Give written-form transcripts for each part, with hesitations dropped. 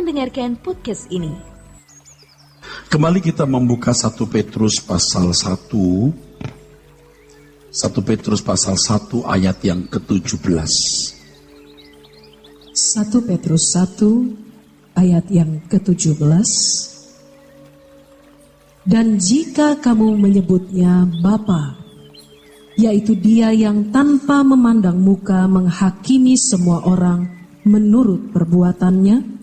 mendengarkan podcast ini. Kembali kita membuka 1 Petrus pasal 1. 1 Petrus pasal 1 ayat yang ke-17. 1 Petrus 1 ayat yang ke-17. Dan jika kamu menyebutnya Bapa, yaitu Dia yang tanpa memandang muka menghakimi semua orang menurut perbuatannya,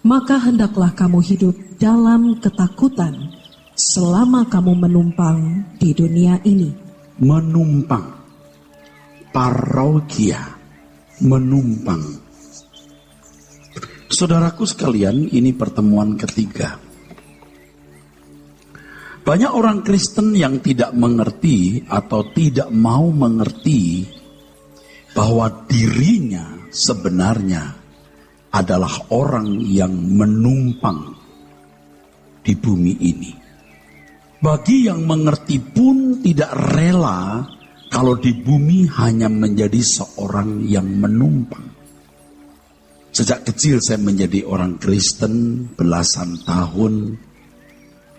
maka hendaklah kamu hidup dalam ketakutan selama kamu menumpang di dunia ini. Menumpang, parokia, menumpang. Saudaraku sekalian, ini pertemuan ketiga. Banyak orang Kristen yang tidak mengerti atau tidak mau mengerti bahwa dirinya sebenarnya adalah orang yang menumpang di bumi ini. Bagi yang mengerti pun tidak rela kalau di bumi hanya menjadi seorang yang menumpang. Sejak kecil saya menjadi orang Kristen belasan tahun,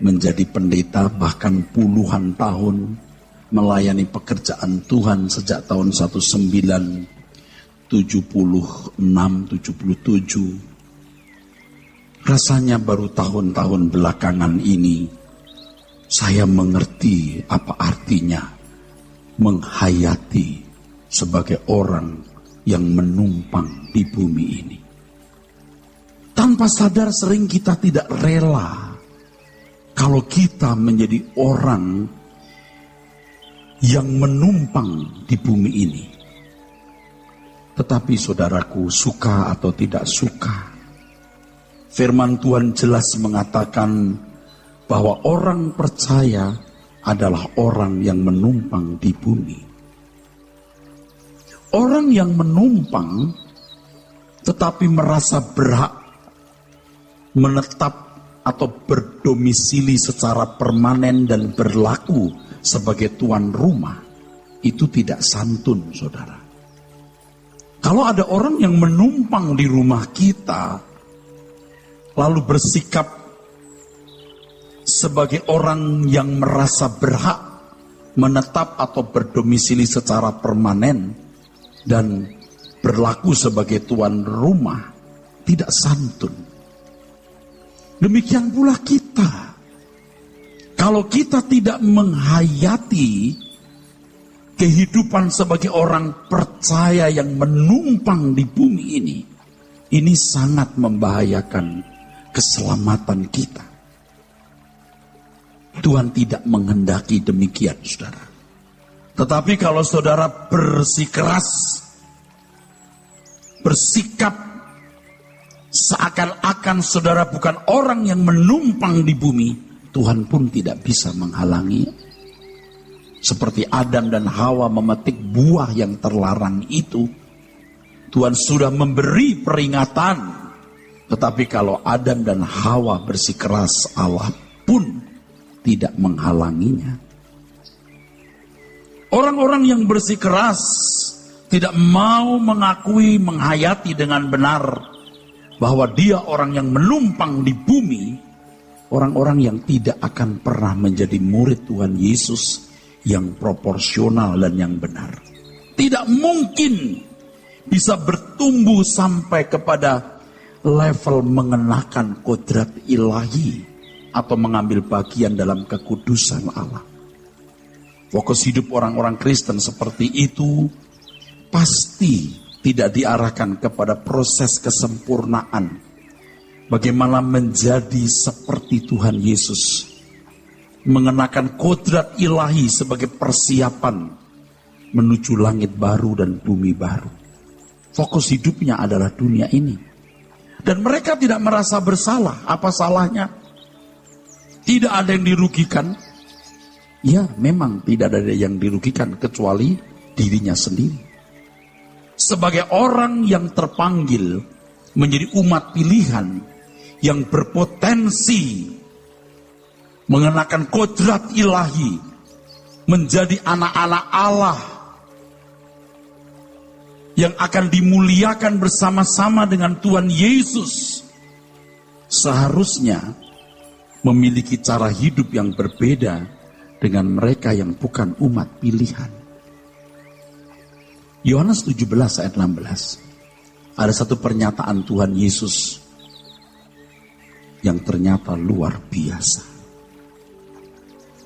menjadi pendeta bahkan puluhan tahun, melayani pekerjaan Tuhan sejak tahun 1976-77. Rasanya baru tahun-tahun belakangan ini saya mengerti apa artinya menghayati sebagai orang yang menumpang di bumi ini. Tanpa sadar sering kita tidak rela kalau kita menjadi orang yang menumpang di bumi ini. Tetapi saudaraku, suka atau tidak suka, firman Tuhan jelas mengatakan bahwa orang percaya adalah orang yang menumpang di bumi. Orang yang menumpang tetapi merasa berhak menetap atau berdomisili secara permanen dan berlaku sebagai tuan rumah, itu tidak santun, saudara. Kalau ada orang yang menumpang di rumah kita, lalu bersikap sebagai orang yang merasa berhak menetap atau berdomisili secara permanen dan berlaku sebagai tuan rumah, tidak santun. Demikian pula kita. Kalau kita tidak menghayati kehidupan sebagai orang percaya yang menumpang di bumi ini sangat membahayakan keselamatan kita. Tuhan tidak menghendaki demikian, saudara. Tetapi kalau saudara bersikeras, bersikap seakan-akan saudara bukan orang yang menumpang di bumi, Tuhan pun tidak bisa menghalangi. Seperti Adam dan Hawa memetik buah yang terlarang itu, Tuhan sudah memberi peringatan. Tetapi kalau Adam dan Hawa bersikeras, Allah pun tidak menghalanginya. Orang-orang yang bersikeras tidak mau mengakui, menghayati dengan benar bahwa dia orang yang menumpang di bumi, orang-orang yang tidak akan pernah menjadi murid Tuhan Yesus yang proporsional dan yang benar. Tidak mungkin bisa bertumbuh sampai kepada level mengenakan kodrat ilahi atau mengambil bagian dalam kekudusan Allah. Fokus hidup orang-orang Kristen seperti itu pasti tidak diarahkan kepada proses kesempurnaan. Bagaimana menjadi seperti Tuhan Yesus. Mengenakan kodrat ilahi sebagai persiapan menuju langit baru dan bumi baru. Fokus hidupnya adalah dunia ini. Dan mereka tidak merasa bersalah. Apa salahnya? Tidak ada yang dirugikan. Ya, memang tidak ada yang dirugikan kecuali dirinya sendiri. Sebagai orang yang terpanggil menjadi umat pilihan yang berpotensi mengenakan kodrat ilahi, menjadi anak-anak Allah yang akan dimuliakan bersama-sama dengan Tuhan Yesus seharusnya memiliki cara hidup yang berbeda dengan mereka yang bukan umat pilihan. Yohanes 17 ayat 16. Ada satu pernyataan Tuhan Yesus yang ternyata luar biasa.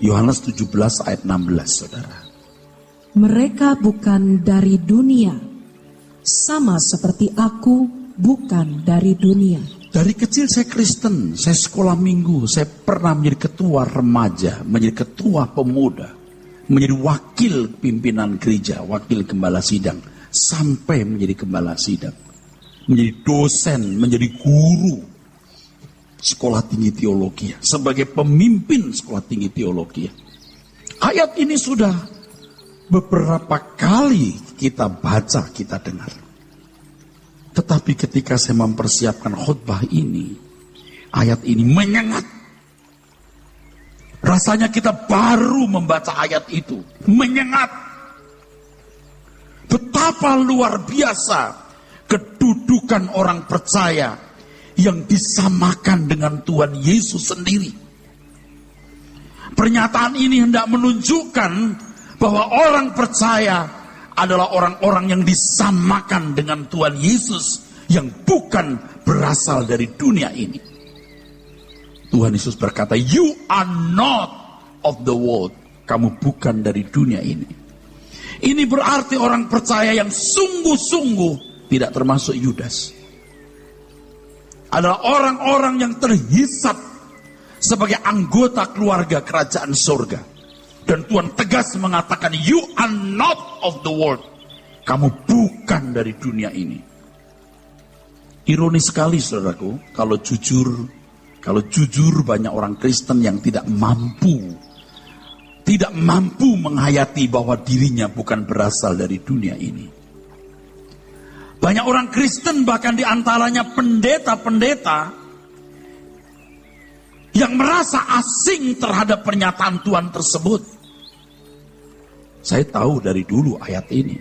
Yohanes 17 ayat 16, saudara. Mereka bukan dari dunia, sama seperti aku bukan dari dunia. Dari kecil saya Kristen, saya sekolah minggu, saya pernah menjadi ketua remaja, menjadi ketua pemuda, menjadi wakil pimpinan gereja, wakil gembala sidang, sampai menjadi gembala sidang, menjadi dosen, menjadi guru sekolah tinggi teologi, sebagai pemimpin sekolah tinggi teologi. Ayat ini sudah beberapa kali kita baca, kita dengar. Tetapi ketika saya mempersiapkan khutbah ini, ayat ini menyengat. Rasanya kita baru membaca ayat itu, menyengat. Betapa luar biasa kedudukan orang percaya yang disamakan dengan Tuhan Yesus sendiri. Pernyataan ini hendak menunjukkan bahwa orang percaya adalah orang-orang yang disamakan dengan Tuhan Yesus yang bukan berasal dari dunia ini. Tuhan Yesus berkata, "You are not of the world." Kamu bukan dari dunia ini. Ini berarti orang percaya yang sungguh-sungguh tidak termasuk Yudas. Adalah orang-orang yang terhisap sebagai anggota keluarga kerajaan surga. Dan Tuhan tegas mengatakan, "You are not of the world." Kamu bukan dari dunia ini. Ironis sekali, saudaraku, kalau jujur banyak orang Kristen yang tidak mampu menghayati bahwa dirinya bukan berasal dari dunia ini. Banyak orang Kristen, bahkan diantaranya pendeta-pendeta, yang merasa asing terhadap pernyataan Tuhan tersebut. Saya tahu dari dulu ayat ini,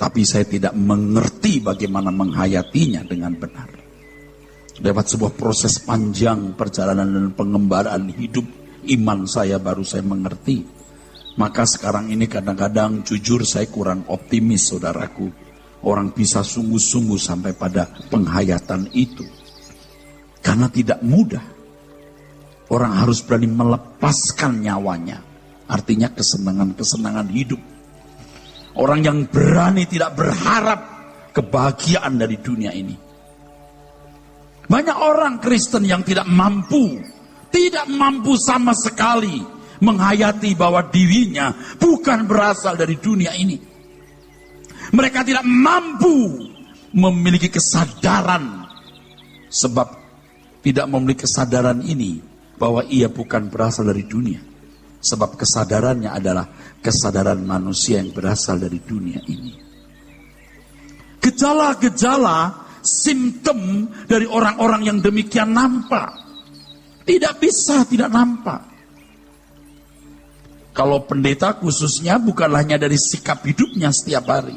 tapi saya tidak mengerti bagaimana menghayatinya dengan benar. Lewat sebuah proses panjang perjalanan dan pengembaraan hidup iman saya, baru saya mengerti. Maka sekarang ini kadang-kadang jujur saya kurang optimis, saudaraku. Orang bisa sungguh-sungguh sampai pada penghayatan itu. Karena tidak mudah. Orang harus berani melepaskan nyawanya. Artinya kesenangan-kesenangan hidup. Orang yang berani tidak berharap kebahagiaan dari dunia ini. Banyak orang Kristen yang tidak mampu sama sekali menghayati bahwa dirinya bukan berasal dari dunia ini. Mereka tidak mampu memiliki kesadaran, sebab tidak memiliki kesadaran ini bahwa ia bukan berasal dari dunia. Sebab kesadarannya adalah kesadaran manusia yang berasal dari dunia ini. Gejala-gejala, simptom dari orang-orang yang demikian nampak. Tidak bisa tidak nampak. Kalau pendeta khususnya bukan hanya dari sikap hidupnya setiap hari.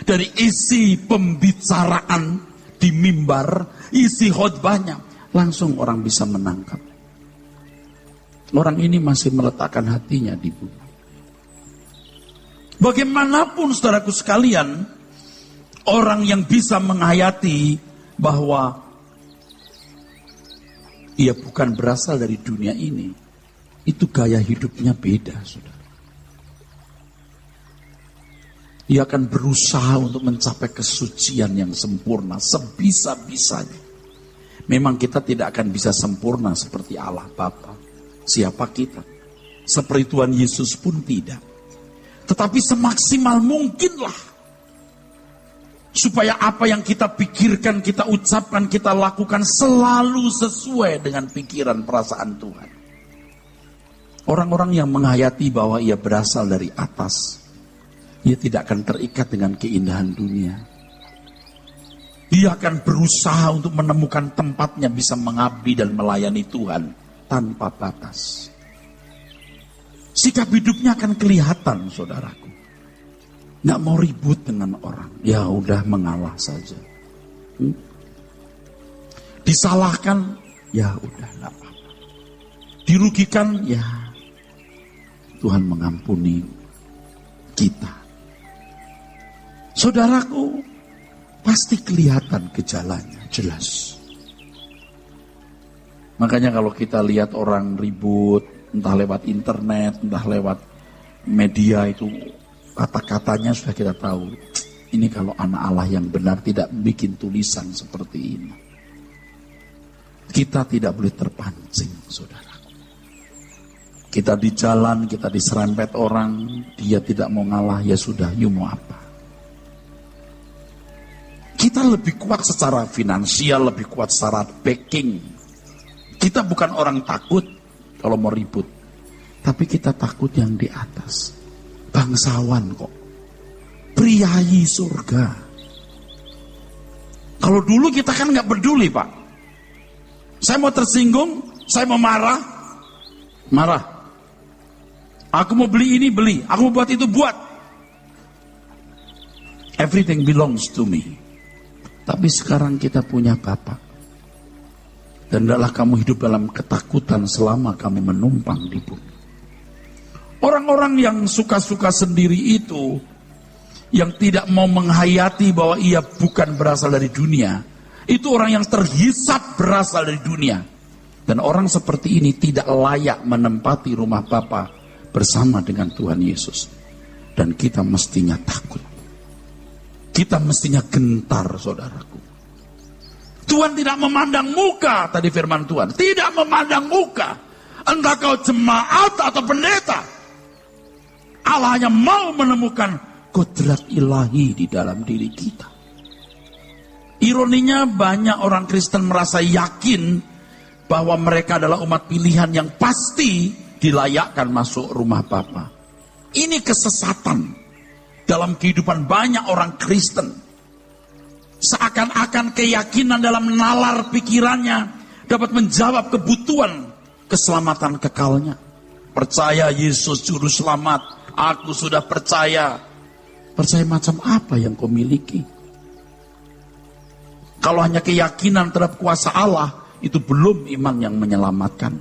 Dari isi pembicaraan di mimbar, isi khotbahnya, langsung orang bisa menangkap. Orang ini masih meletakkan hatinya di bumi. Bagaimanapun saudaraku sekalian, orang yang bisa menghayati bahwa ia bukan berasal dari dunia ini, itu gaya hidupnya beda, saudara. Ia akan berusaha untuk mencapai kesucian yang sempurna sebisa-bisanya. Memang kita tidak akan bisa sempurna seperti Allah Bapa. Siapa kita? Seperti Tuhan Yesus pun tidak. Tetapi semaksimal mungkinlah supaya apa yang kita pikirkan, kita ucapkan, kita lakukan selalu sesuai dengan pikiran perasaan Tuhan. Orang-orang yang menghayati bahwa ia berasal dari atas, ia tidak akan terikat dengan keindahan dunia. Dia akan berusaha untuk menemukan tempatnya bisa mengabdi dan melayani Tuhan tanpa batas. Sikap hidupnya akan kelihatan, saudaraku. Nggak mau ribut dengan orang, ya udah mengalah saja. Di Disalahkan, ya udah gak apa-apa. Dirugikan, ya Tuhan mengampuni kita. Saudaraku, pasti kelihatan gejalanya, jelas. Makanya kalau kita lihat orang ribut, entah lewat internet, entah lewat media itu, kata-katanya sudah kita tahu. Ini kalau anak Allah yang benar tidak bikin tulisan seperti ini. Kita tidak boleh terpancing, saudara. Kita di jalan, kita diserempet orang, dia tidak mau ngalah, ya sudah, you mau apa? Kita lebih kuat secara finansial, lebih kuat secara backing. Kita bukan orang takut kalau mau ribut. Tapi kita takut yang di atas. Bangsawan kok. Priayi surga. Kalau dulu kita kan gak peduli, Pak. Saya mau tersinggung, saya mau marah. Marah. Aku mau beli ini, beli. Aku mau buat itu, buat. Everything belongs to me. Tapi sekarang kita punya Bapa. Dan hendaklah kamu hidup dalam ketakutan selama kamu menumpang di bumi. Orang-orang yang suka-suka sendiri itu, yang tidak mau menghayati bahwa ia bukan berasal dari dunia, itu orang yang terhisap berasal dari dunia. Dan orang seperti ini tidak layak menempati rumah Bapa bersama dengan Tuhan Yesus. Dan kita mestinya takut. Kita mestinya gentar, saudaraku. Tuhan tidak memandang muka, tadi firman Tuhan. Tidak memandang muka. Entah kau jemaat atau pendeta. Allah hanya mau menemukan kodrat ilahi di dalam diri kita. Ironinya banyak orang Kristen merasa yakin bahwa mereka adalah umat pilihan yang pasti dilayakkan masuk rumah Bapa. Ini kesesatan dalam kehidupan banyak orang Kristen. Seakan-akan keyakinan dalam nalar pikirannya dapat menjawab kebutuhan keselamatan kekalnya. Percaya Yesus Juru Selamat, aku sudah percaya. Percaya macam apa yang kau miliki? Kalau hanya keyakinan terhadap kuasa Allah, itu belum iman yang menyelamatkan.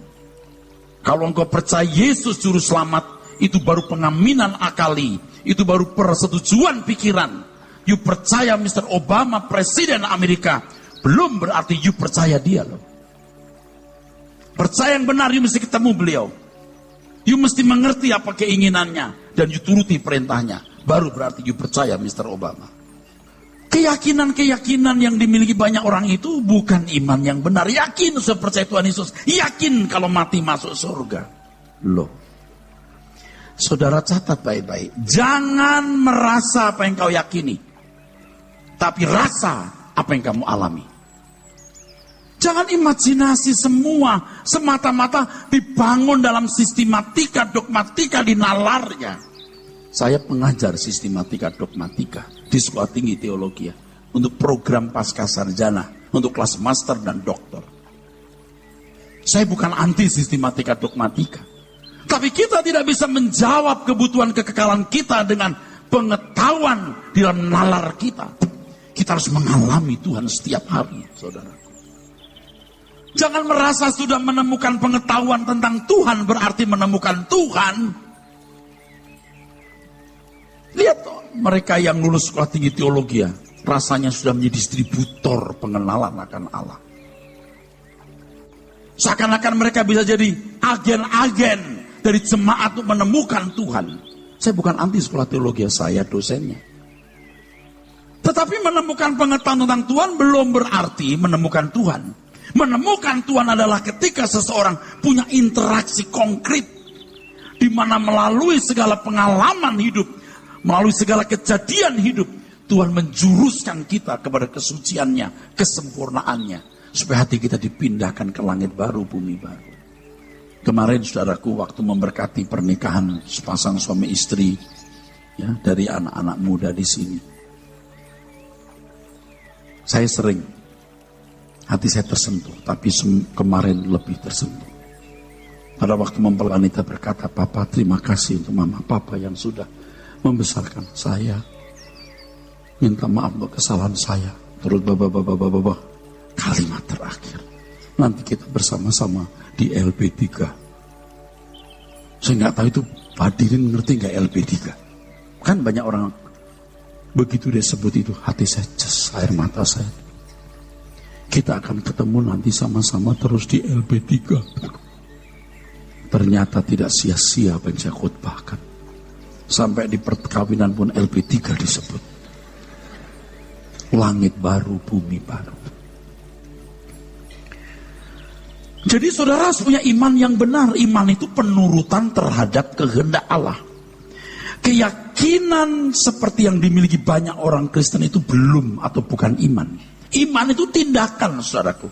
Kalau engkau percaya Yesus Juru Selamat, itu baru pengaminan akali. Itu baru persetujuan pikiran. You percaya Mr. Obama Presiden Amerika, belum berarti you percaya dia loh. Percaya yang benar, you mesti ketemu beliau. You mesti mengerti apa keinginannya, dan you turuti perintahnya. Baru berarti you percaya Mr. Obama. Keyakinan-keyakinan yang dimiliki banyak orang itu bukan iman yang benar. Yakin sudah percaya Tuhan Yesus, yakin kalau mati masuk surga. Loh. Saudara catat baik-baik. Jangan merasa apa yang kau yakini. Tapi rasa apa yang kamu alami. Jangan imajinasi semua semata-mata dibangun dalam sistematika, dogmatika di nalarnya. Saya pengajar sistematika, dogmatika di Sekolah Tinggi Teologi untuk program pasca sarjana, untuk kelas master dan doktor. Saya bukan anti sistematika, dogmatika. Tapi kita tidak bisa menjawab kebutuhan kekekalan kita dengan pengetahuan di dalam nalar kita. Kita harus mengalami Tuhan setiap hari, saudara. Jangan merasa sudah menemukan pengetahuan tentang Tuhan berarti menemukan Tuhan. Lihat mereka yang lulus Sekolah Tinggi Teologi, rasanya sudah menjadi distributor pengenalan akan Allah. Seakan-akan mereka bisa jadi agen-agen dari jemaat untuk menemukan Tuhan. Saya bukan anti Sekolah Teologi, saya dosennya. Tetapi menemukan pengetahuan tentang Tuhan belum berarti menemukan Tuhan. Menemukan Tuhan adalah ketika seseorang punya interaksi konkret, di mana melalui segala pengalaman hidup, melalui segala kejadian hidup, Tuhan menjuruskan kita kepada kesuciannya, kesempurnaannya, supaya hati kita dipindahkan ke langit baru, bumi baru. Kemarin saudaraku waktu memberkati pernikahan sepasang suami istri, ya, dari anak-anak muda di sini, saya sering hati saya tersentuh, tapi kemarin lebih tersentuh. Pada waktu mempelai wanita berkata, "Papa, terima kasih untuk mama papa yang sudah membesarkan saya. Minta maaf untuk kesalahan saya." Terus kalimat terakhir, nanti kita bersama-sama di LP3. Saya nggak tahu itu hadirin ngerti nggak LP3? Kan banyak orang begitu dia sebut itu, hati saya ces, air mata saya. Kita akan ketemu nanti sama-sama terus di LP3. Ternyata tidak sia-sia apa yang saya khotbahkan. Sampai di perkawinan pun LP3 disebut. Langit baru, bumi baru. Jadi saudara harus punya iman yang benar. Iman itu penurutan terhadap kehendak Allah. Keyakinan seperti yang dimiliki banyak orang Kristen itu belum atau bukan iman. Iman itu tindakan, saudaraku.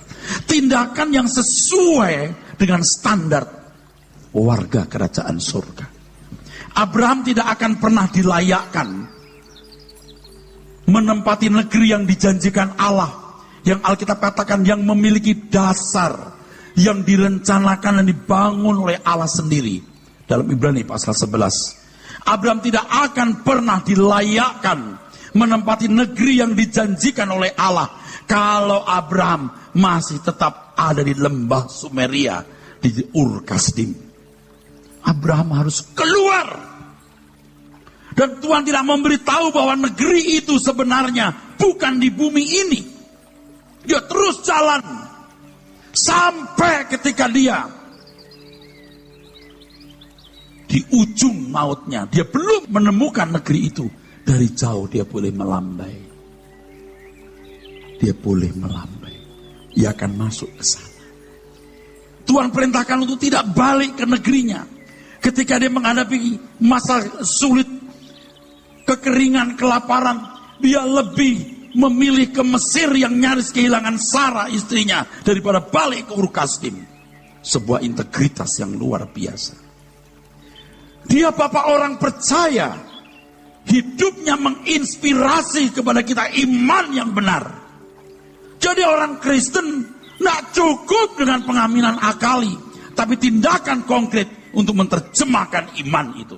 Tindakan yang sesuai dengan standar warga kerajaan surga. Abraham tidak akan pernah dilayakkan menempati negeri yang dijanjikan Allah, yang Alkitab katakan yang memiliki dasar, yang direncanakan dan dibangun oleh Allah sendiri. Dalam Ibrani pasal 11, Abraham tidak akan pernah dilayakkan menempati negeri yang dijanjikan oleh Allah kalau Abraham masih tetap ada di lembah Sumeria, di Ur Kasdim. Abraham harus keluar. Dan Tuhan tidak memberitahu bahwa negeri itu sebenarnya bukan di bumi ini. Dia terus jalan sampai ketika dia di ujung mautnya, dia belum menemukan negeri itu. Dari jauh dia boleh melambai. Dia boleh melambai. Ia akan masuk ke sana. Tuhan perintahkan untuk tidak balik ke negerinya. Ketika dia menghadapi masa sulit, kekeringan, kelaparan, dia lebih memilih ke Mesir yang nyaris kehilangan Sarah istrinya daripada balik ke Ur Kasdim. Sebuah integritas yang luar biasa. Dia bapak orang percaya. Hidupnya menginspirasi kepada kita iman yang benar. Jadi orang Kristen tidak cukup dengan pengaminan akali, tapi tindakan konkret untuk menerjemahkan iman itu.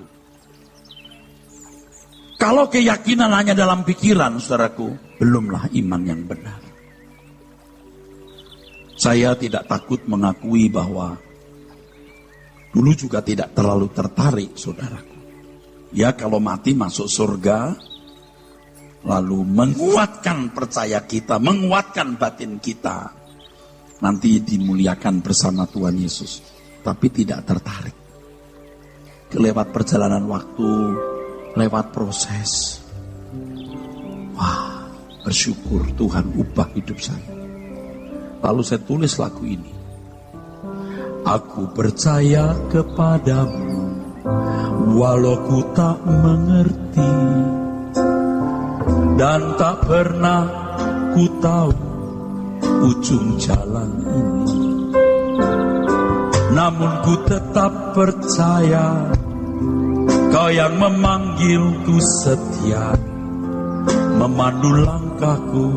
Kalau keyakinan hanya dalam pikiran, saudaraku, belumlah iman yang benar. Saya tidak takut mengakui bahwa dulu juga tidak terlalu tertarik, saudaraku. Ya, kalau mati masuk surga, lalu menguatkan percaya kita, menguatkan batin kita, nanti dimuliakan bersama Tuhan Yesus. Tapi tidak tertarik. Lewat perjalanan waktu, lewat proses. Wah, bersyukur Tuhan ubah hidup saya. Lalu saya tulis lagu ini. Aku percaya kepadamu, walau ku tak mengerti, dan tak pernah ku tahu ujung jalan ini. Namun ku tetap percaya, Kau yang memanggilku setia, memandu langkahku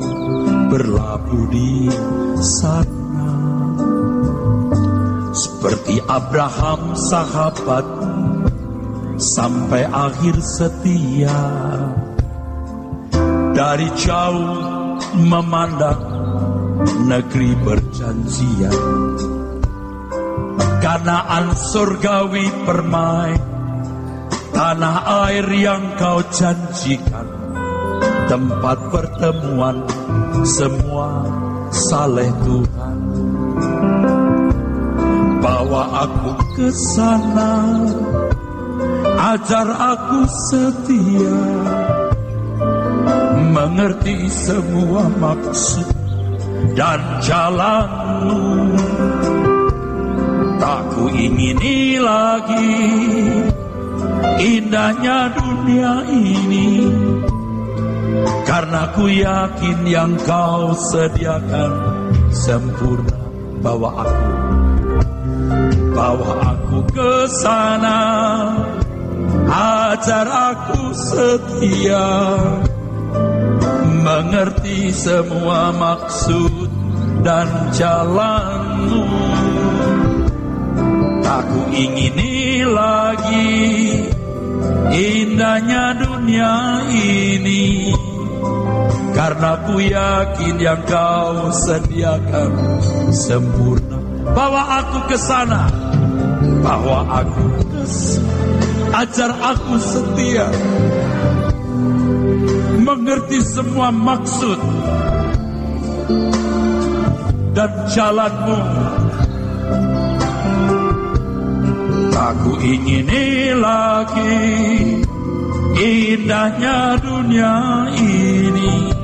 berlabuh di sana. Seperti Abraham sahabatku, sampai akhir setia. Dari jauh memandang negeri perjanjian, Kanaan surgawi permai, tanah air yang Kau janjikan, tempat pertemuan semua saleh Tuhan. Bawa aku ke sana, ajar aku setia, mengerti semua maksud dan jalan-Mu. Tak ku ingini lagi indahnya dunia ini, karena ku yakin yang Kau sediakan sempurna. Bawa aku ke sana, ajar aku setia, mengerti semua maksud dan jalan-Mu. Tak ku ingini lagi indahnya dunia ini, Karena ku yakin yang kau sediakan sempurna. Bawa aku ke sana, bawa aku ke sana. Ajar aku setia, mengerti semua maksud dan jalanmu. Aku ingini lagi indahnya dunia ini,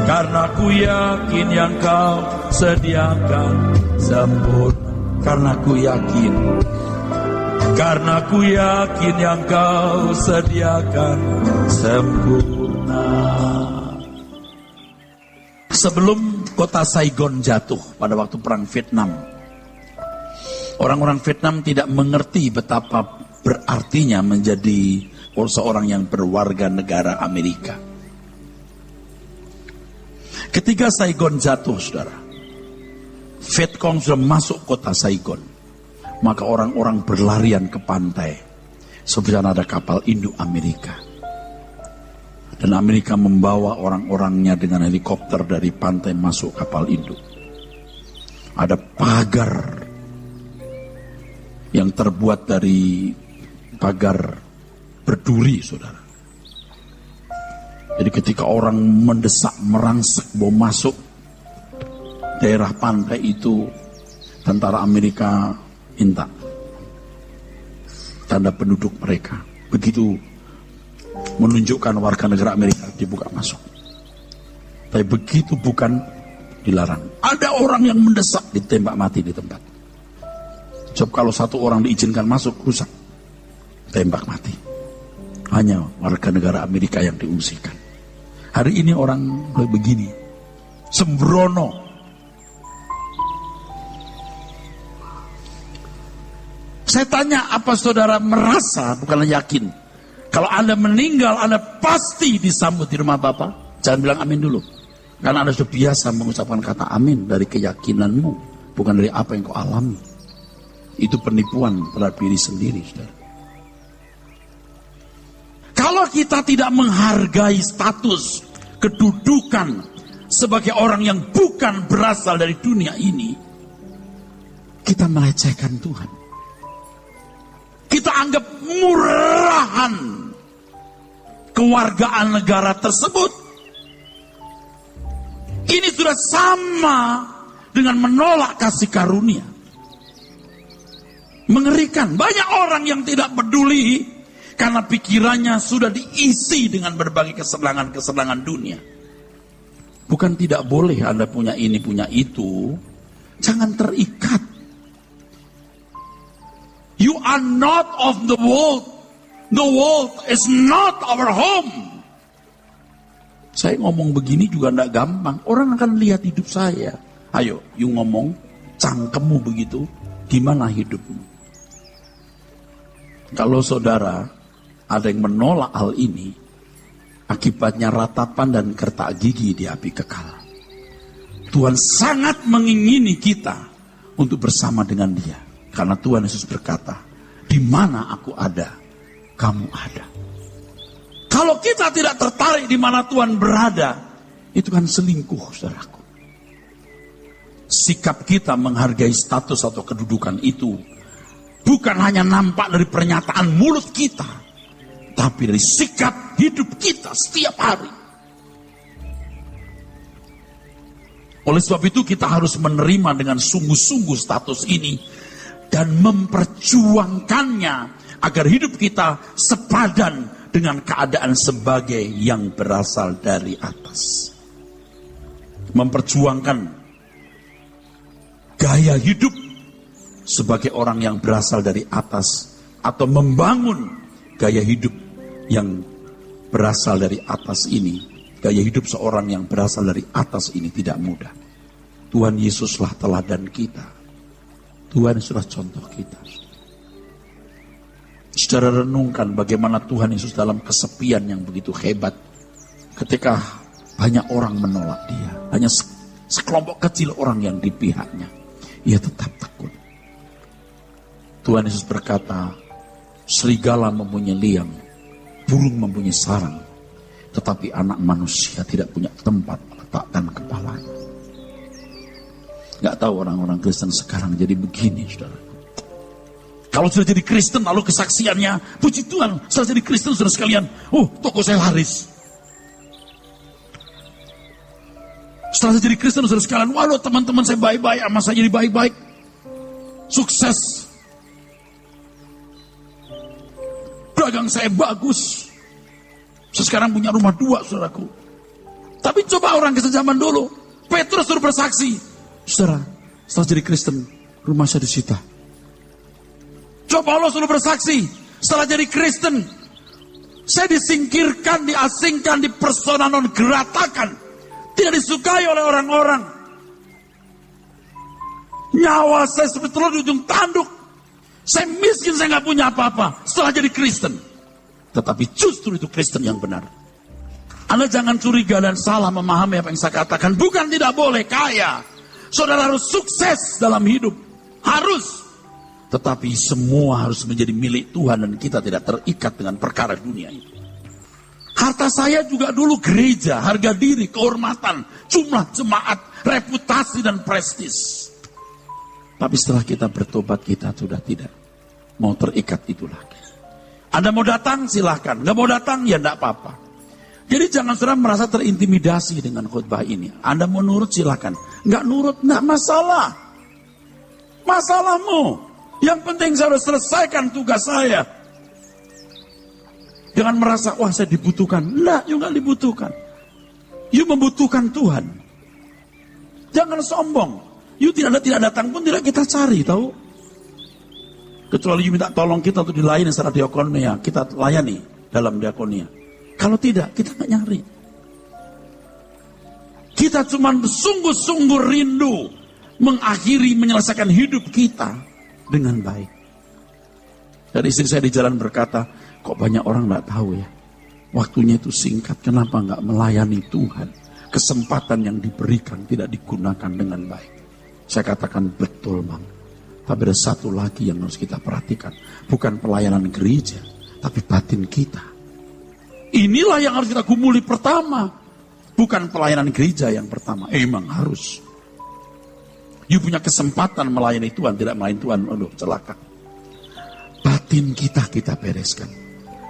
karena ku yakin yang kau sediakan sempurna. Karena ku yakin yang kau sediakan sempurna. Sebelum kota Saigon jatuh pada waktu perang Vietnam, orang-orang Vietnam tidak mengerti betapa berartinya menjadi seorang yang berwarga negara Amerika. Ketika Saigon jatuh, saudara, Vietcong sudah masuk kota Saigon, maka orang-orang berlarian ke pantai. Sebenarnya ada kapal induk Amerika, dan Amerika membawa orang-orangnya dengan helikopter dari pantai masuk kapal induk. Ada pagar yang terbuat dari pagar berduri, saudara. Jadi ketika orang mendesak, merangsek, mau masuk daerah pantai itu, tentara Amerika minta tanda penduduk mereka. Begitu menunjukkan warga negara Amerika, dibuka masuk. Tapi begitu bukan, dilarang. Ada orang yang mendesak, ditembak mati di tempat. Sebab kalau satu orang diizinkan masuk, rusak, tembak mati. Hanya warga negara Amerika yang diungsikan. Hari ini orang begini, sembrono. Saya tanya, apa saudara merasa, bukanlah yakin, kalau Anda meninggal, Anda pasti disambut di rumah Bapa? Jangan bilang amin dulu, karena Anda sudah biasa mengucapkan kata amin dari keyakinanmu, bukan dari apa yang kau alami. Itu penipuan terhadap diri sendiri, saudara. Kalau kita tidak menghargai status kedudukan sebagai orang yang bukan berasal dari dunia ini, kita melecehkan Tuhan. Kita anggap murahan kewargaan negara tersebut. Ini sudah sama dengan menolak kasih karunia. Mengerikan. Banyak orang yang tidak peduli karena pikirannya sudah diisi dengan berbagai kesenangan-kesenangan dunia. Bukan tidak boleh Anda punya ini, punya itu. Jangan terikat. You are not of the world. The world is not our home. Saya ngomong begini juga tidak gampang. Orang akan lihat hidup saya. Ayo, you ngomong, cangkemmu begitu, gimana hidupmu? Kalau saudara ada yang menolak hal ini, akibatnya ratapan dan kertak gigi di api kekal. Tuhan sangat mengingini kita untuk bersama dengan Dia. Karena Tuhan Yesus berkata, di mana aku ada, kamu ada. Kalau kita tidak tertarik di mana Tuhan berada, itu kan selingkuh, saudaraku. Sikap kita menghargai status atau kedudukan itu bukan hanya nampak dari pernyataan mulut kita, tapi dari sikap hidup kita setiap hari. Oleh sebab itu kita harus menerima dengan sungguh-sungguh status ini dan memperjuangkannya agar hidup kita sepadan dengan keadaan sebagai yang berasal dari atas. Memperjuangkan gaya hidup sebagai orang yang berasal dari atas, atau membangun gaya hidup yang berasal dari atas ini. Gaya hidup seorang yang berasal dari atas ini tidak mudah. Tuhan Yesuslah teladan kita. Tuhan Yesuslah contoh kita. Saudara renungkan bagaimana Tuhan Yesus dalam kesepian yang begitu hebat. Ketika banyak orang menolak Dia, hanya sekelompok kecil orang yang di pihaknya, Ia tetap tekun. Tuhan Yesus berkata, serigala mempunyai liang, burung mempunyai sarang, Tetapi anak manusia tidak punya tempat meletakkan kepalanya. Gak tahu orang-orang Kristen sekarang jadi begini, saudara. Kalau sudah jadi Kristen lalu kesaksiannya, puji Tuhan, setelah jadi Kristen saudara sekalian, toko saya laris. Setelah saya jadi Kristen saudara sekalian, waduh teman-teman saya baik-baik, sama saya jadi baik-baik. Sukses. Dagang saya bagus. Saya sekarang punya rumah 2, saudaraku. Tapi coba orang Kristen zaman dulu, Petrus suruh bersaksi. Saudara, setelah jadi Kristen, rumah saya disita. Coba Allah suruh bersaksi, setelah jadi Kristen, saya disingkirkan, diasingkan, dipersona non gratakan, tidak disukai oleh orang-orang. Nyawa saya seperti telur di ujung tanduk. Saya miskin, saya nggak punya apa-apa setelah jadi Kristen. Tetapi justru itu Kristen yang benar. Anda jangan curiga dan salah memahami apa yang saya katakan. Bukan tidak boleh kaya. Saudara harus sukses dalam hidup. Harus. Tetapi semua harus menjadi milik Tuhan dan kita tidak terikat dengan perkara dunia itu. Harta saya juga dulu gereja, harga diri, kehormatan, jumlah jemaat, reputasi dan prestis. Tapi setelah kita bertobat, kita sudah tidak mau terikat itu lagi. Anda mau datang silahkan, nggak mau datang ya enggak apa-apa. Jadi jangan saudara merasa terintimidasi dengan khotbah ini. Anda mau nurut silahkan, nggak nurut nggak masalah. Masalahmu, yang penting saya harus selesaikan tugas saya. Jangan merasa wah saya dibutuhkan, enggak, you nggak dibutuhkan. You membutuhkan Tuhan. Jangan sombong. You tidak datang pun tidak kita cari, tahu? Kecuali you minta tolong kita untuk dilayani secara diakonia, kita layani dalam diakonia. Kalau tidak, kita nggak nyari. Kita cuma sungguh-sungguh rindu mengakhiri, menyelesaikan hidup kita dengan baik. Dan istri saya di jalan berkata, kok banyak orang nggak tahu ya, waktunya itu singkat, kenapa nggak melayani Tuhan? Kesempatan yang diberikan tidak digunakan dengan baik. Saya katakan betul, Bang. Tapi ada satu lagi yang harus kita perhatikan. Bukan pelayanan gereja, tapi batin kita. Inilah yang harus kita gumuli pertama. Bukan pelayanan gereja yang pertama. Emang harus. You punya kesempatan melayani Tuhan, tidak melayani Tuhan, aduh celaka. Batin kita bereskan.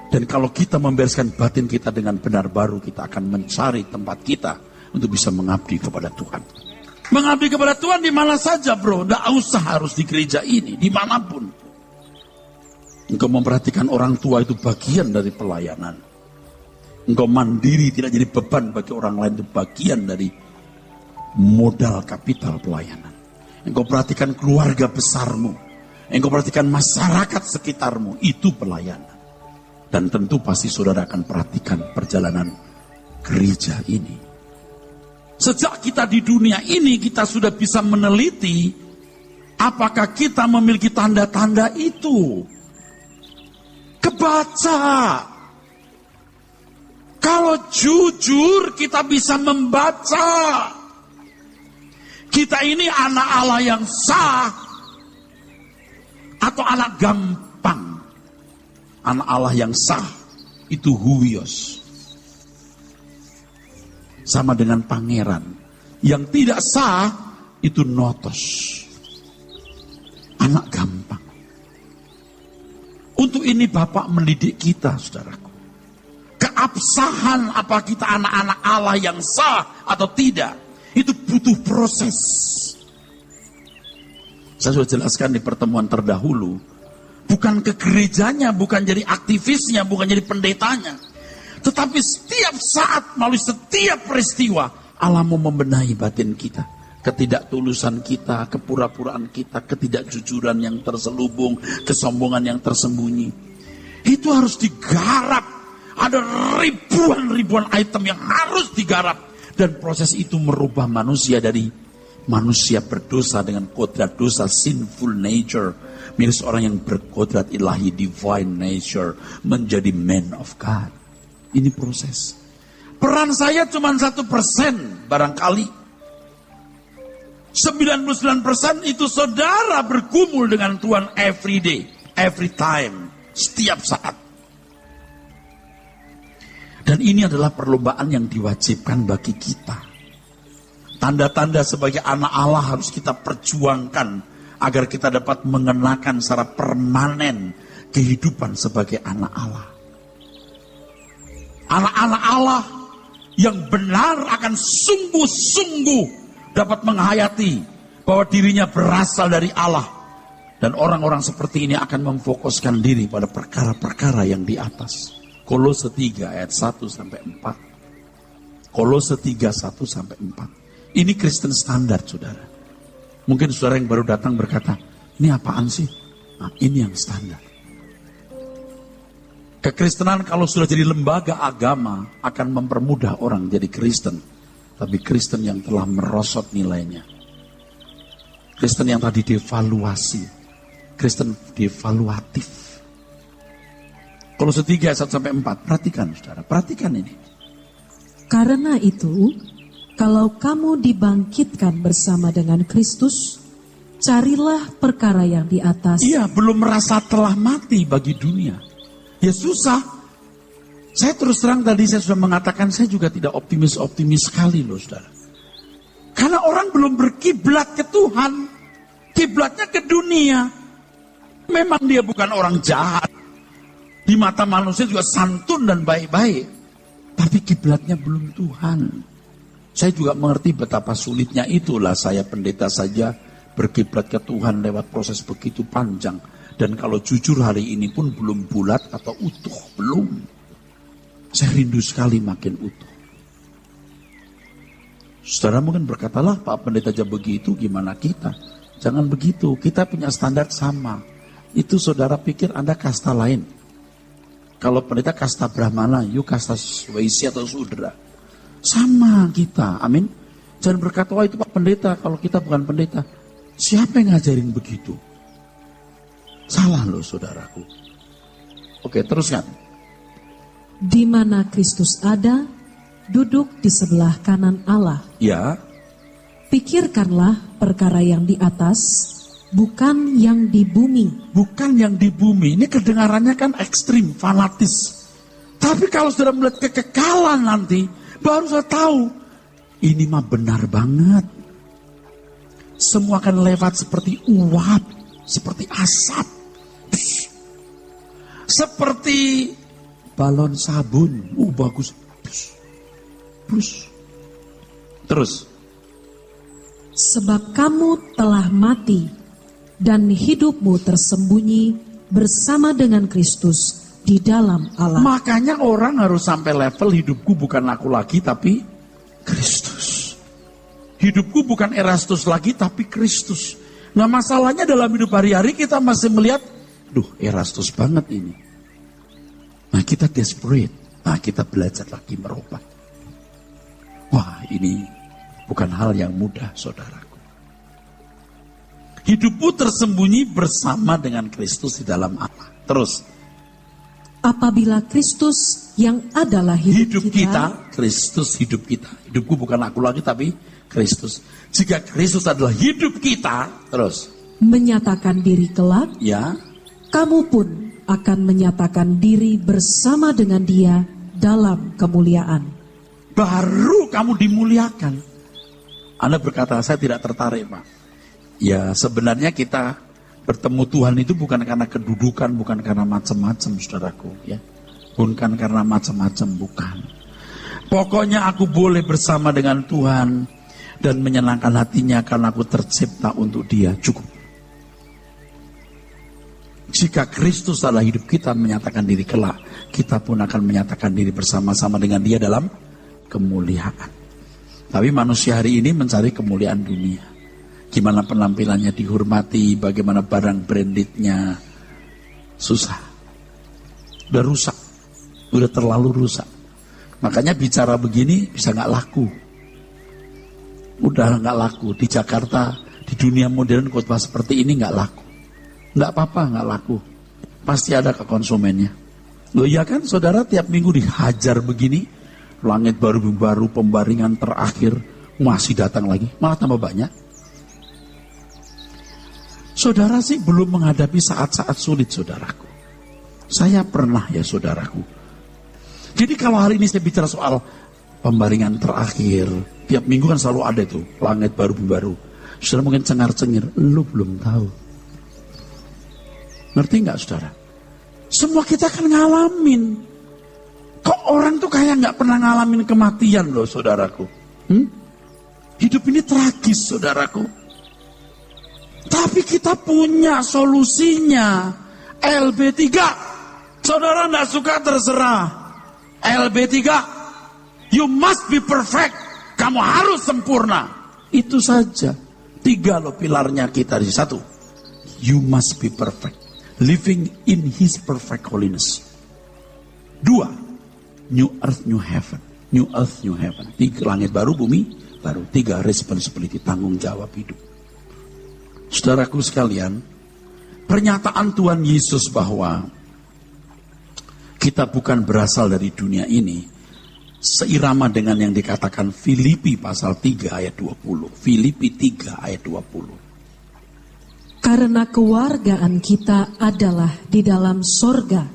Dan kalau kita membereskan batin kita dengan benar, baru kita akan mencari tempat kita untuk bisa mengabdi kepada Tuhan. Mengabdi kepada Tuhan di mana saja, bro. Tidak usah harus di gereja ini, dimanapun. Engkau memperhatikan orang tua itu bagian dari pelayanan. Engkau mandiri, tidak jadi beban bagi orang lain, itu bagian dari modal kapital pelayanan. Engkau perhatikan keluarga besarmu. Engkau perhatikan masyarakat sekitarmu, itu pelayanan. Dan tentu pasti saudara akan perhatikan perjalanan gereja ini. Sejak kita di dunia ini, kita sudah bisa meneliti apakah kita memiliki tanda-tanda itu. Kebaca. Kalau jujur kita bisa membaca. Kita ini anak Allah yang sah atau anak gampang. Anak Allah yang sah itu huios. Sama dengan pangeran. Yang tidak sah itu notos. Anak gampang. Untuk ini Bapak mendidik kita, saudaraku. Keabsahan apa kita anak-anak Allah yang sah atau tidak, itu butuh proses. Saya sudah jelaskan di pertemuan terdahulu, bukan ke gerejanya, bukan jadi aktivisnya, bukan jadi pendetanya. Tetapi setiap saat, melalui setiap peristiwa, Allah mau membenahi batin kita. Ketidaktulusan kita, kepura-puraan kita, ketidakjujuran yang terselubung, kesombongan yang tersembunyi. Itu harus digarap. Ada ribuan item yang harus digarap. Dan proses itu merubah manusia dari manusia berdosa dengan kodrat dosa, sinful nature, menjadi orang yang berkodrat ilahi, divine nature, menjadi man of God. Ini proses. Peran saya cuma 1% barangkali. 99% itu saudara bergumul dengan Tuhan every day, every time, setiap saat. Dan ini adalah perlombaan yang diwajibkan bagi kita. Tanda-tanda sebagai anak Allah harus kita perjuangkan agar kita dapat mengenakan secara permanen kehidupan sebagai anak Allah. Anak-anak Allah yang benar akan sungguh-sungguh dapat menghayati bahwa dirinya berasal dari Allah. Dan orang-orang seperti ini akan memfokuskan diri pada perkara-perkara yang di atas. Kolose 3 ayat 1-4. Kolose 3, 1-4. Ini Kristen standar, saudara. Mungkin saudara yang baru datang berkata, ini apaan sih? Nah, ini yang standar. Kekristenan kalau sudah jadi lembaga agama akan mempermudah orang jadi Kristen. Tapi Kristen yang telah merosot nilainya. Kristen yang tadi devaluasi. Kristen devaluatif. Kolose 3 ayat 1-4. Perhatikan, saudara. Perhatikan ini. Karena itu, kalau kamu dibangkitkan bersama dengan Kristus, carilah perkara yang di atas. Iya, belum merasa telah mati bagi dunia. Ya susah. Saya terus terang tadi saya sudah mengatakan saya juga tidak optimis sekali loh, saudara. Karena orang belum berkiblat ke Tuhan. Kiblatnya ke dunia. Memang dia bukan orang jahat. Di mata manusia juga santun dan baik-baik. Tapi kiblatnya belum Tuhan. Saya juga mengerti betapa sulitnya itulah saya pendeta saja berkiblat ke Tuhan lewat proses begitu panjang. Dan kalau jujur hari ini pun belum bulat atau utuh, belum. Saya rindu sekali makin utuh. Saudara mungkin berkatalah, Pak Pendeta aja begitu, gimana kita? Jangan begitu, kita punya standar sama. Itu saudara pikir Anda kasta lain. Kalau pendeta kasta Brahmana, you kasta Waisya atau Sudra. Sama kita, amin. Jangan berkata, wah itu Pak Pendeta, kalau kita bukan pendeta. Siapa yang ngajarin begitu? Salah loh saudaraku. Oke, teruskan. Di mana Kristus ada, duduk di sebelah kanan Allah. Ya. Pikirkanlah perkara yang di atas, bukan yang di bumi. Bukan yang di bumi. Ini kedengarannya kan ekstrim, fanatis. Tapi kalau sudah melihat kekekalan nanti, baru saya tahu, ini mah benar banget. Semua akan lewat seperti uap, seperti asap. Seperti balon sabun. Bagus. Terus. Sebab kamu telah mati, dan hidupmu tersembunyi bersama dengan Kristus di dalam Allah. Makanya orang harus sampai level hidupku bukan aku lagi tapi Kristus. Hidupku bukan Erastus lagi tapi Kristus. Nah masalahnya dalam hidup hari-hari kita masih melihat, Erastus banget ini. Nah kita desperate. Nah kita belajar lagi merubah. Wah ini bukan hal yang mudah saudaraku. Hidupmu tersembunyi bersama dengan Kristus di dalam Allah. Terus. Apabila Kristus yang adalah hidup kita, Kristus hidup kita. Hidupku bukan aku lagi tapi Kristus. Jika Kristus adalah hidup kita, terus menyatakan diri kelak, ya, kamu pun akan menyatakan diri bersama dengan Dia dalam kemuliaan. Baru kamu dimuliakan. Anda berkata, saya tidak tertarik, Pak. Ya, sebenarnya kita bertemu Tuhan itu bukan karena kedudukan, bukan karena macam-macam, saudaraku, ya. Bukan karena macam-macam, bukan. Pokoknya aku boleh bersama dengan Tuhan dan menyenangkan hatinya karena aku tercipta untuk Dia, cukup. Jika Kristus adalah hidup kita menyatakan diri kelak, kita pun akan menyatakan diri bersama-sama dengan Dia dalam kemuliaan. Tapi manusia hari ini mencari kemuliaan dunia. Gimana penampilannya dihormati, bagaimana barang brandednya. Susah. Udah rusak. Udah terlalu rusak. Makanya bicara begini bisa gak laku. Udah gak laku. Di Jakarta, di dunia modern khotbah seperti ini gak laku. Gak apa-apa gak laku. Pasti ada ke konsumennya. Loh iya kan saudara tiap minggu dihajar begini. Langit baru-baru, pembaringan terakhir. Masih datang lagi. Malah tambah banyak. Saudara sih belum menghadapi saat-saat sulit saudaraku. Saya pernah ya saudaraku. Jadi kalau hari ini saya bicara soal pembaringan terakhir, tiap minggu kan selalu ada itu, langit baru bumi baru. Saudara mungkin cengar-cengir, lu belum tahu. Ngerti nggak saudara? Semua kita kan ngalamin. Kok orang tuh kayak nggak pernah ngalamin kematian loh saudaraku. Hidup ini tragis saudaraku. Tapi kita punya solusinya. LB3. Saudara nggak suka terserah. LB3. You must be perfect. Kamu harus sempurna. Itu saja. 3 loh pilarnya kita di 1. You must be perfect. Living in His perfect holiness. 2. New earth, new heaven. New earth, new heaven. 3 langit baru, bumi baru. 3 responsibility, tanggung jawab hidup. Saudaraku sekalian, pernyataan Tuhan Yesus bahwa kita bukan berasal dari dunia ini seirama dengan yang dikatakan Filipi pasal 3 ayat 20. Filipi 3 ayat 20. Karena kewargaan kita adalah di dalam sorga,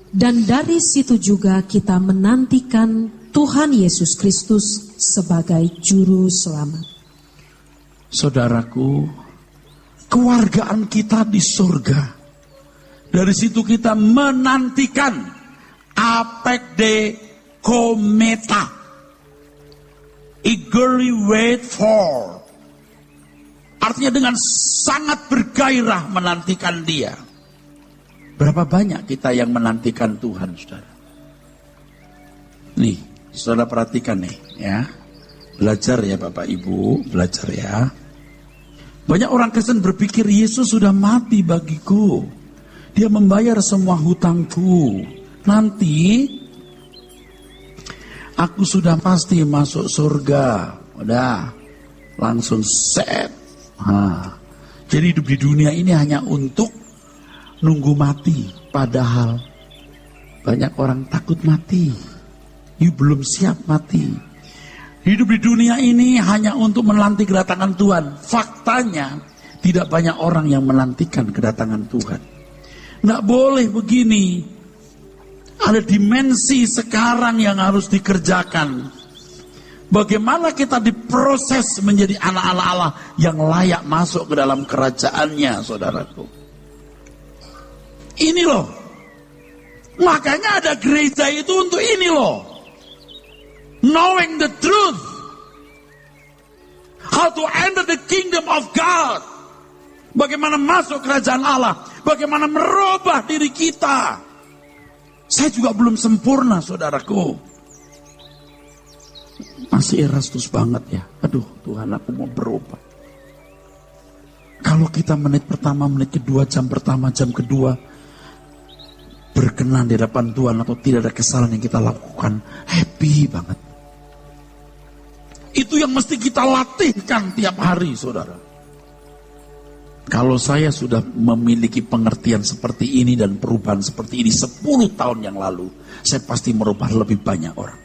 dan dari situ juga kita menantikan Tuhan Yesus Kristus sebagai Juru Selamat. Saudaraku, kewargaan kita di sorga. Dari situ kita menantikan apekde kometa, eagerly wait for. Artinya dengan sangat bergairah menantikan Dia. Berapa banyak kita yang menantikan Tuhan, saudara? Nih, saudara perhatikan nih, ya. Belajar ya Bapak Ibu, belajar ya. Banyak orang Kristen berpikir Yesus sudah mati bagiku. Dia membayar semua hutangku. Nanti aku sudah pasti masuk surga. Udah, langsung set. Jadi hidup di dunia ini hanya untuk nunggu mati. Padahal banyak orang takut mati. You belum siap mati. Hidup di dunia ini hanya untuk menanti kedatangan Tuhan. Faktanya tidak banyak orang yang menantikan kedatangan Tuhan. Nggak boleh begini. Ada dimensi sekarang yang harus dikerjakan. Bagaimana kita diproses menjadi anak-anak Allah yang layak masuk ke dalam kerajaannya, saudaraku. Ini loh. Makanya ada gereja itu untuk ini loh. Knowing the truth. How to enter the kingdom of God. Bagaimana masuk kerajaan Allah. Bagaimana merubah diri kita. Saya juga belum sempurna, saudaraku. Masih Erastus banget ya. Aduh, Tuhan, aku mau berubah. Kalau kita menit pertama, menit kedua, jam pertama, jam kedua berkenan di hadapan Tuhan atau tidak ada kesalahan yang kita lakukan, happy banget. Itu yang mesti kita latihkan tiap hari, saudara. Kalau saya sudah memiliki pengertian seperti ini dan perubahan seperti ini 10 tahun yang lalu, saya pasti merubah lebih banyak orang.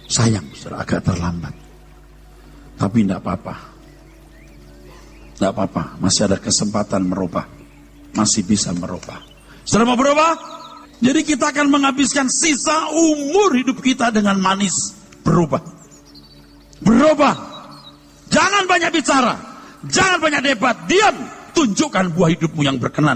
Sayang, saudara, agak terlambat. Tapi tidak apa-apa. Tidak apa-apa, masih ada kesempatan merubah. Masih bisa merubah. Saudara mau berubah? Jadi kita akan menghabiskan sisa umur hidup kita dengan manis. Berubah. Berubah. Jangan banyak bicara. Jangan banyak debat. Diam. Tunjukkan buah hidupmu yang berkenan.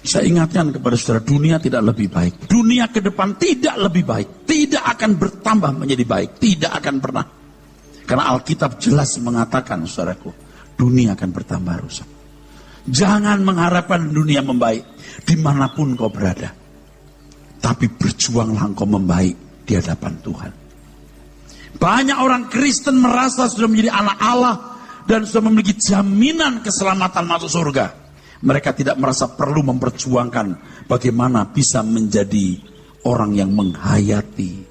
Saya ingatkan kepada saudara, dunia tidak lebih baik. Dunia ke depan tidak lebih baik. Tidak akan bertambah menjadi baik. Tidak akan pernah. Karena Alkitab jelas mengatakan, saudaraku, dunia akan bertambah rusak. Jangan mengharapkan dunia membaik dimanapun kau berada. Tapi berjuanglah engkau membaik di hadapan Tuhan. Banyak orang Kristen merasa sudah menjadi anak Allah dan sudah memiliki jaminan keselamatan masuk surga. Mereka tidak merasa perlu memperjuangkan bagaimana bisa menjadi orang yang menghayati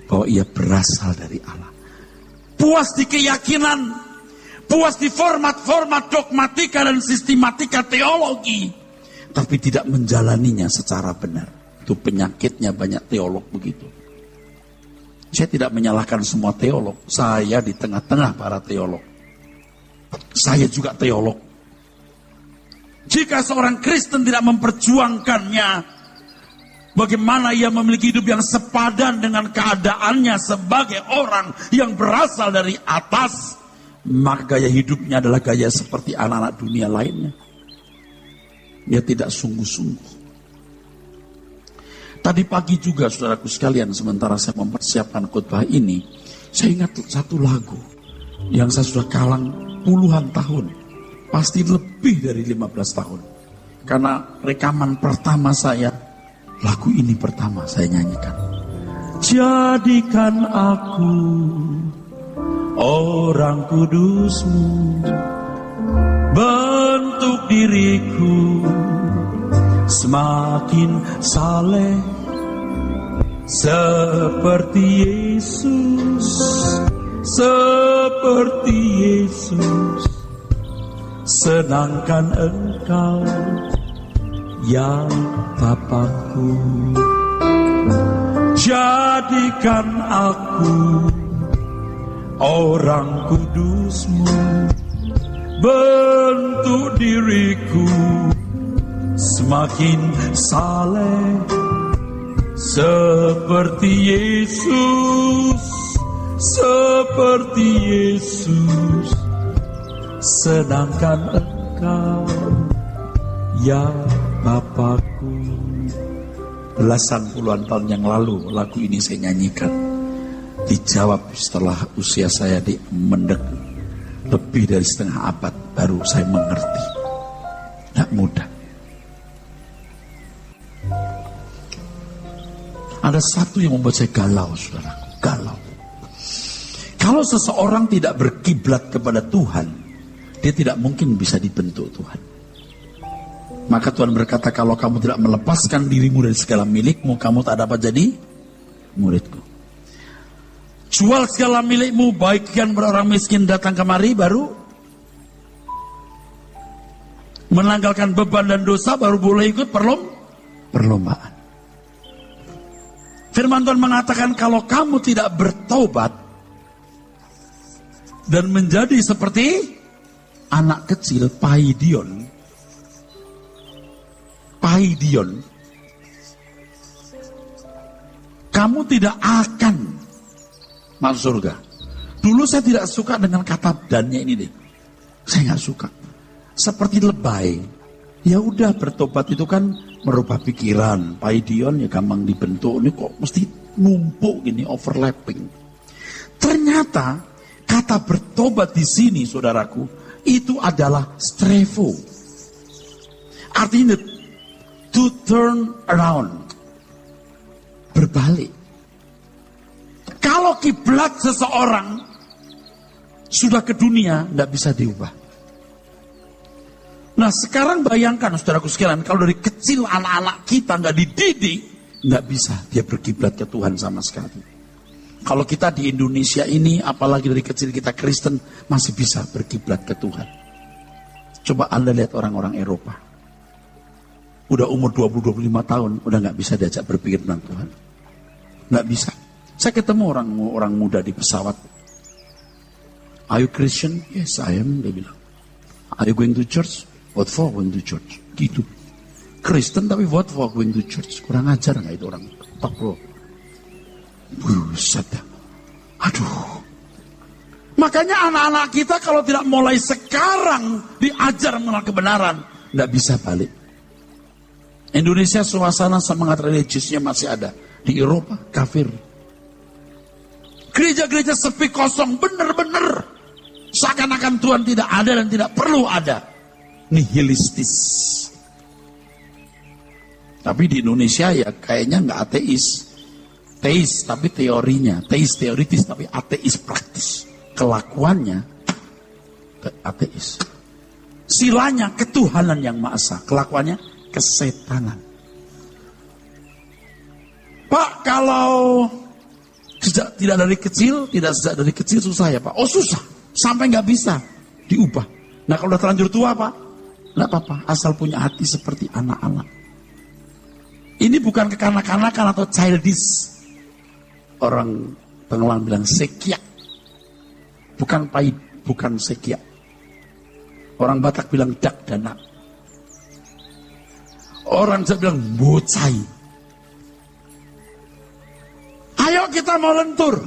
bahwa ia berasal dari Allah. Puas di keyakinan, puas di format-format dogmatika dan sistematika teologi, tapi tidak menjalaninya secara benar. Itu penyakitnya banyak teolog begitu. Saya tidak menyalahkan semua teolog. Saya di tengah-tengah para teolog. Saya juga teolog. Jika seorang Kristen tidak memperjuangkannya, Bagaimana ia memiliki hidup yang sepadan dengan keadaannya sebagai orang yang berasal dari atas. Maka gaya hidupnya adalah gaya seperti anak-anak dunia lainnya. Dia tidak sungguh-sungguh. Tadi pagi juga saudaraku sekalian, sementara saya mempersiapkan khotbah ini, saya ingat satu lagu yang saya sudah kalang puluhan tahun. Pasti lebih dari 15 tahun. Karena rekaman pertama saya, lagu ini pertama saya nyanyikan. Jadikan aku orang kudus-Mu, bentuk diriku semakin saleh seperti Yesus, seperti Yesus. Sedangkan Engkau ya Bapakku, jadikan aku orang kudus-Mu, bentuk diriku semakin saleh seperti Yesus, seperti Yesus. Sedangkan Engkau ya Bapakku. Belasan puluhan tahun yang lalu lagu ini saya nyanyikan. Dijawab setelah usia saya lebih dari setengah abad baru saya mengerti. Tidak mudah. Ada satu yang membuat saya galau, saudaraku, galau. Kalau seseorang tidak berkiblat kepada Tuhan, dia tidak mungkin bisa dibentuk Tuhan. Maka Tuhan berkata, kalau kamu tidak melepaskan dirimu dari segala milikmu, kamu tak dapat jadi muridku. Jual segala milikmu, bagikan kepada orang miskin, datang kemari, baru menanggalkan beban dan dosa, baru boleh ikut perlombaan. Firman Tuhan mengatakan, kalau kamu tidak bertobat dan menjadi seperti anak kecil, paidion, kamu tidak akan masuk surga. Dulu saya tidak suka dengan kata dannya ini deh. Saya nggak suka. Seperti lebay. Ya udah, bertobat itu kan merubah pikiran. Paidion ya gampang dibentuk. Ini kok mesti numpuk gini, overlapping. Ternyata kata bertobat di sini, saudaraku, itu adalah strevo. Artinya to turn around, berbalik. Kalau kiblat seseorang sudah ke dunia, tidak bisa diubah. Nah sekarang bayangkan saudaraku sekalian, kalau dari kecil anak-anak kita nggak dididik, nggak bisa dia berkiblat ke Tuhan sama sekali. Kalau kita di Indonesia ini, apalagi dari kecil kita Kristen, masih bisa berkiblat ke Tuhan. Coba Anda lihat orang-orang Eropa. Udah umur 20-25 tahun, udah nggak bisa diajak berpikir tentang Tuhan. Nggak bisa. Saya ketemu orang muda di pesawat. Are you Christian? Yes, I am, dia bilang. Are you going to church? What for going to church? Gitu. Kristen tapi what for going to church? Kurang ajar nggak itu orang? Tak bro. Buset. Aduh. Makanya anak-anak kita kalau tidak mulai sekarang diajar mengenal kebenaran, nggak bisa balik. Indonesia suasana semangat religiusnya masih ada. Di Eropa kafir. Gereja-gereja sepi kosong, bener-bener. Seakan-akan Tuhan tidak ada dan tidak perlu ada. Nihilistis. Tapi di Indonesia ya kayaknya nggak ateis. Teis tapi teorinya. Teis teoritis tapi ateis praktis. Kelakuannya ateis. Silanya ketuhanan yang Maha Esa. Kelakuannya kesetanan. Pak, kalau tidak dari kecil, tidak sejak dari kecil susah ya Pak? Oh susah, sampai nggak bisa diubah. Nah kalau udah terlanjur tua Pak, nggak apa-apa, asal punya hati seperti anak-anak. Ini bukan kekanak-kanakan atau childish. Orang Pengelang bilang sekiak, bukan sekiak. Orang Batak bilang dak danak. Orang Jawa bilang bocai. Ayo kita mau lentur.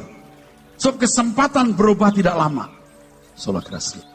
Sebab kesempatan berubah tidak lama. Sola Gracia.